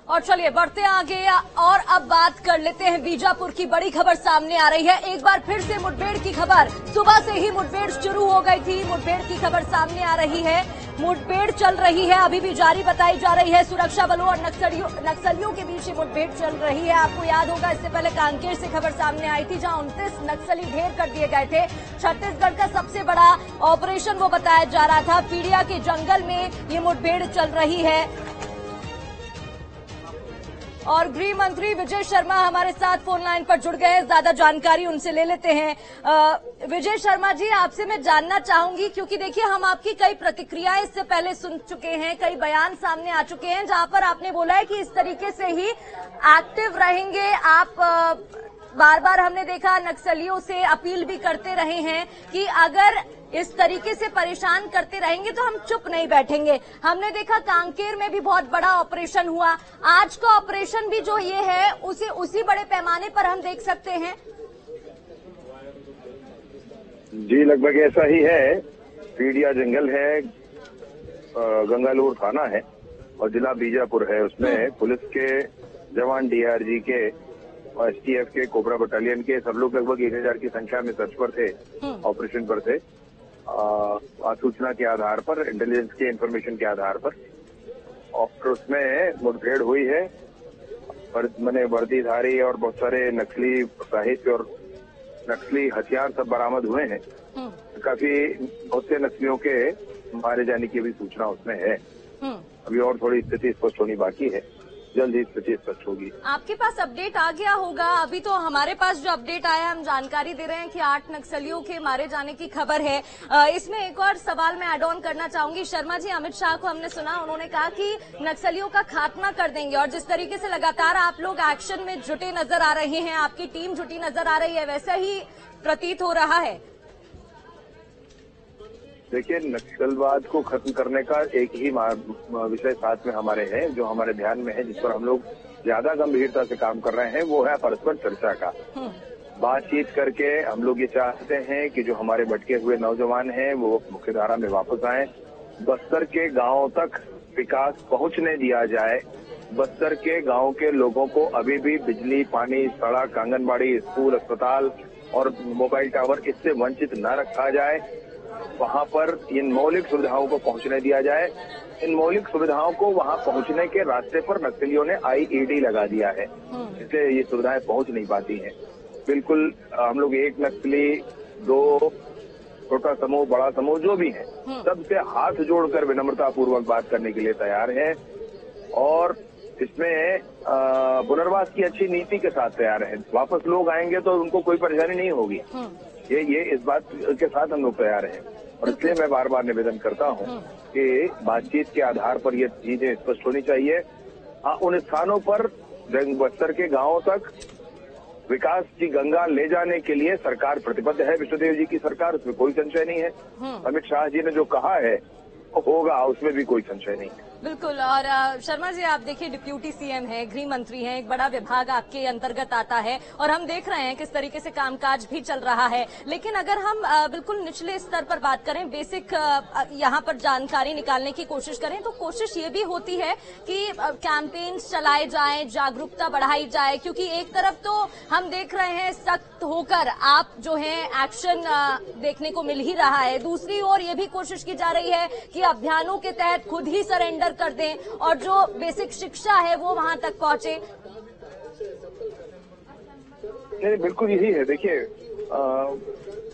और चलिए बढ़ते आगे और अब बात कर लेते हैं बीजापुर की बड़ी खबर सामने आ रही है। एक बार फिर से मुठभेड़ की खबर, सुबह से ही मुठभेड़ शुरू हो गई थी। मुठभेड़ की खबर सामने आ रही है, मुठभेड़ चल रही है, अभी भी जारी बताई जा रही है। सुरक्षा बलों और नक्सलियों के बीच मुठभेड़ चल रही है। आपको याद होगा इससे पहले कांकेर से खबर सामने आई थी, जहां 29 नक्सली ढेर कर दिए गए थे। छत्तीसगढ़ का सबसे बड़ा ऑपरेशन वो बताया जा रहा था। पीड़िया के जंगल में ये मुठभेड़ चल रही है और गृह मंत्री विजय शर्मा हमारे साथ फोन लाइन पर जुड़ गए हैं। ज्यादा जानकारी उनसे ले लेते हैं। विजय शर्मा जी, आपसे मैं जानना चाहूंगी, क्योंकि देखिए हम आपकी कई प्रतिक्रियाएं इससे पहले सुन चुके हैं, कई बयान सामने आ चुके हैं, जहां पर आपने बोला है कि इस तरीके से ही एक्टिव रहेंगे आप। बार बार हमने देखा नक्सलियों से अपील भी करते रहे हैं कि अगर इस तरीके से परेशान करते रहेंगे तो हम चुप नहीं बैठेंगे। हमने देखा कांकेर में भी बहुत बड़ा ऑपरेशन हुआ, आज का ऑपरेशन भी जो ये है उसे उसी बड़े पैमाने पर हम देख सकते हैं। जी, लगभग ऐसा ही है। पीड़िया जंगल है, गंगालूर थाना है और जिला बीजापुर है। उसमें पुलिस के जवान, डीआरजी के और एसटीएफ के, कोबरा बटालियन के सब लोग लगभग 1000 की संख्या में सर्च पर थे, ऑपरेशन पर थे। सूचना के आधार पर, इंटेलिजेंस के इंफॉर्मेशन के आधार पर, और उसमें मुठभेड़ हुई है। मैंने वर्दीधारी और बहुत सारे नक्सली साहित्य और नक्सली हथियार सब बरामद हुए हैं। काफी बहुत से नक्सलियों के मारे जाने की भी सूचना उसमें है। अभी और थोड़ी स्थिति स्पष्ट होनी बाकी है, जल्द ही स्थिति स्पष्ट होगी। आपके पास अपडेट आ गया होगा। अभी तो हमारे पास जो अपडेट आया, हम जानकारी दे रहे हैं कि 8 नक्सलियों के मारे जाने की खबर है। इसमें एक और सवाल मैं ऐड ऑन करना चाहूंगी। शर्मा जी, अमित शाह को हमने सुना, उन्होंने कहा कि नक्सलियों का खात्मा कर देंगे, और जिस तरीके से लगातार आप लोग एक्शन में जुटे नजर आ रहे हैं, आपकी टीम जुटी नजर आ रही है, वैसा ही प्रतीत हो रहा है। देखिए, नक्सलवाद को खत्म करने का एक ही विषय साथ में हमारे है, जो हमारे ध्यान में है, जिस पर हम लोग ज्यादा गंभीरता से काम कर रहे हैं, वो है परस्पर चर्चा का। बातचीत करके हम लोग ये चाहते हैं कि जो हमारे भटके हुए नौजवान हैं वो मुख्यधारा में वापस आएं। बस्तर के गांवों तक विकास पहुंचने दिया जाए। बस्तर के गांव के लोगों को अभी भी बिजली, पानी, सड़क, आंगनबाड़ी, स्कूल, अस्पताल और मोबाइल टावर, इससे वंचित न रखा जाए। वहां पर इन मौलिक सुविधाओं को पहुंचने दिया जाए। इन मौलिक सुविधाओं को वहां पहुंचने के रास्ते पर नक्सलियों ने आईईडी लगा दिया है, इससे ये सुविधाएं पहुंच नहीं पाती हैं। बिल्कुल हम लोग एक नक्सली, 2 छोटा समूह, बड़ा समूह जो भी है, सबसे हाथ जोड़कर विनम्रता पूर्वक बात करने के लिए तैयार है और इसमें पुनर्वास की अच्छी नीति के साथ तैयार है। वापस लोग आएंगे तो उनको कोई परेशानी नहीं होगी, ये इस बात के साथ हम लोग तैयार हैं। और इसलिए मैं बार बार निवेदन करता हूं कि बातचीत के आधार पर ये चीजें स्पष्ट होनी चाहिए। उन स्थानों पर बस्तर के गांवों तक विकास की गंगा ले जाने के लिए सरकार प्रतिबद्ध है। विष्णुदेव जी की सरकार, उसमें कोई संशय नहीं है। अमित शाह जी ने जो कहा है होगा, उसमें भी कोई संशय नहीं है। बिल्कुल। और शर्मा जी, आप देखिए डिप्यूटी सीएम है, गृह मंत्री हैं, एक बड़ा विभाग आपके अंतर्गत आता है और हम देख रहे हैं किस तरीके से कामकाज भी चल रहा है। लेकिन अगर हम बिल्कुल निचले स्तर पर बात करें, बेसिक यहाँ पर जानकारी निकालने की कोशिश करें, तो कोशिश ये भी होती है कि कैंपेन्स चलाए जाएं, जागरूकता बढ़ाई जाए, क्योंकि एक तरफ तो हम देख रहे हैं सख्त होकर आप जो है एक्शन देखने को मिल ही रहा है, दूसरी ओर ये भी कोशिश की जा रही है कि अभियानों के तहत खुद ही सरेंडर कर दें और जो बेसिक शिक्षा है वो वहां तक पहुंचे। नहीं, बिल्कुल यही है। देखिए,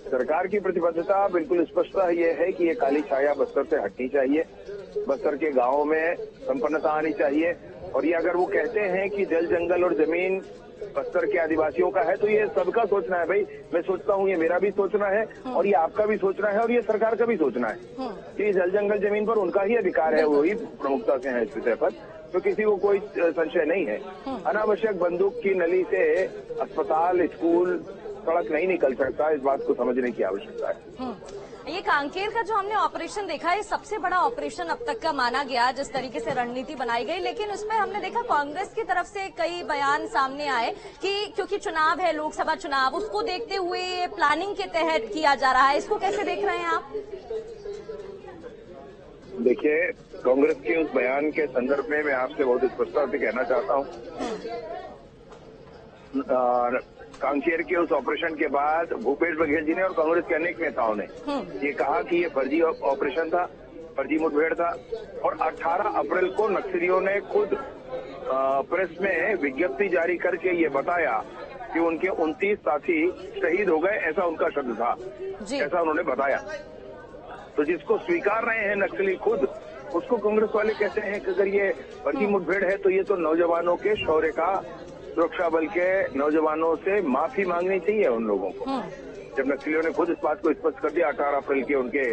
सरकार की प्रतिबद्धता बिल्कुल स्पष्टता ये है कि ये काली छाया बस्तर से हटनी चाहिए, बस्तर के गांवों में संपन्नता आनी चाहिए। और ये अगर वो कहते हैं कि जल, जंगल और जमीन बस्तर के आदिवासियों का है, तो ये सबका सोचना है भाई। मैं सोचता हूँ ये मेरा भी सोचना है और ये आपका भी सोचना है और ये सरकार का भी सोचना है कि जल, जंगल, जमीन पर उनका ही अधिकार है, वही प्रमुखता से है इस विषय पर, तो किसी को कोई संशय नहीं है। अनावश्यक बंदूक की नली से अस्पताल, स्कूल, सड़क नहीं निकल सकता, इस बात को समझने की आवश्यकता है। ये कांकेर का जो हमने ऑपरेशन देखा है, सबसे बड़ा ऑपरेशन अब तक का माना गया, जिस तरीके से रणनीति बनाई गई। लेकिन उसमें हमने देखा कांग्रेस की तरफ से कई बयान सामने आए कि क्योंकि चुनाव है, लोकसभा चुनाव, उसको देखते हुए ये प्लानिंग के तहत किया जा रहा है। इसको कैसे देख रहे हैं आप? देखिए, कांग्रेस के उस बयान के संदर्भ में मैं आपसे बहुत स्पष्टता से कहना चाहता हूं। कांकेर के उस ऑपरेशन के बाद भूपेश बघेल जी ने और कांग्रेस के अनेक नेताओं ने ये कहा कि ये फर्जी ऑपरेशन था, फर्जी मुठभेड़ था, और 18 अप्रैल को नक्सलियों ने खुद प्रेस में विज्ञप्ति जारी करके ये बताया कि उनके 29 साथी शहीद हो गए, ऐसा उनका शब्द था, ऐसा उन्होंने बताया। तो जिसको स्वीकार रहे हैं नक्सली खुद, उसको कांग्रेस वाले कहते हैं कि अगर ये फर्जी मुठभेड़ है तो ये तो नौजवानों के शौर्य का, सुरक्षा बल के नौजवानों से माफी मांगनी चाहिए उन लोगों को। जब नक्सलियों ने खुद इस बात को स्पष्ट कर दिया 18 अप्रैल के उनके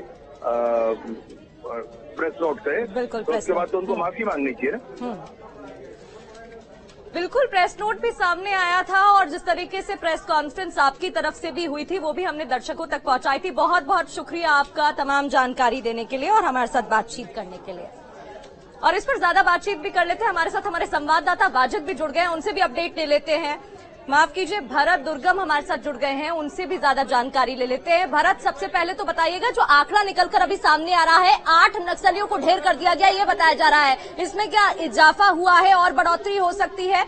प्रेस नोट से, तो उसके बाद तो उनको माफी मांगनी चाहिए ना। बिल्कुल, प्रेस नोट भी सामने आया था और जिस तरीके से प्रेस कॉन्फ्रेंस आपकी तरफ से भी हुई थी वो भी हमने दर्शकों तक पहुंचाई थी। बहुत बहुत शुक्रिया आपका तमाम जानकारी देने के लिए और हमारे साथ बातचीत करने के लिए। और इस पर ज्यादा बातचीत भी कर लेते हैं, हमारे साथ हमारे संवाददाता वाजिद भी जुड़ गए हैं, उनसे भी अपडेट ले लेते हैं। माफ कीजिए, भरत दुर्गम हमारे साथ जुड़ गए हैं, उनसे भी ज्यादा जानकारी ले लेते हैं। भरत, सबसे पहले तो बताइएगा, जो आंकड़ा निकलकर अभी सामने आ रहा है 8 नक्सलियों को ढेर कर दिया गया, ये बताया जा रहा है, इसमें क्या इजाफा हुआ है और बढ़ोतरी हो सकती है?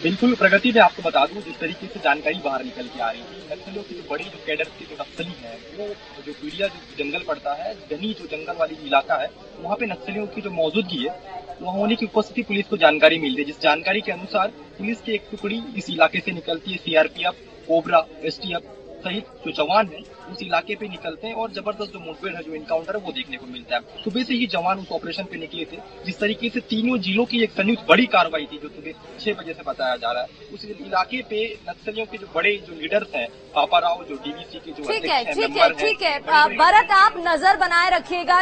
बिल्कुल प्रगति, मैं आपको बता दूं जिस तरीके से जानकारी बाहर निकल के आ रही है, नक्सलियों की जो बड़ी जो कैडर के जो नक्सली है वो जो पीड़िया जो जंगल पड़ता है, घनी जो जंगल वाली इलाका है, वहाँ पे नक्सलियों की जो मौजूदगी है वहाँ होने की उपस्थिति पुलिस को जानकारी मिल रही है। जिस जानकारी के अनुसार पुलिस की एक टुकड़ी इस इलाके से निकलती है, सीआरपीएफ, कोबरा, एसटीएफ सहित जो जवान है उस इलाके पे निकलते हैं और जबरदस्त जो मुठभेड़ है, जो इनकाउंटर है वो देखने को मिलता है। सुबह से ही जवान उस ऑपरेशन पे निकले थे। जिस तरीके से तीनों जिलों की एक संयुक्त बड़ी कार्रवाई थी जो सुबह 6 बजे से बताया जा रहा है, उस इलाके पे नक्सलियों के जो बड़े जो लीडर्स हैं, पापा राव जो डीवीसी के जो ठीक है, भरत आप नजर बनाए रखिएगा।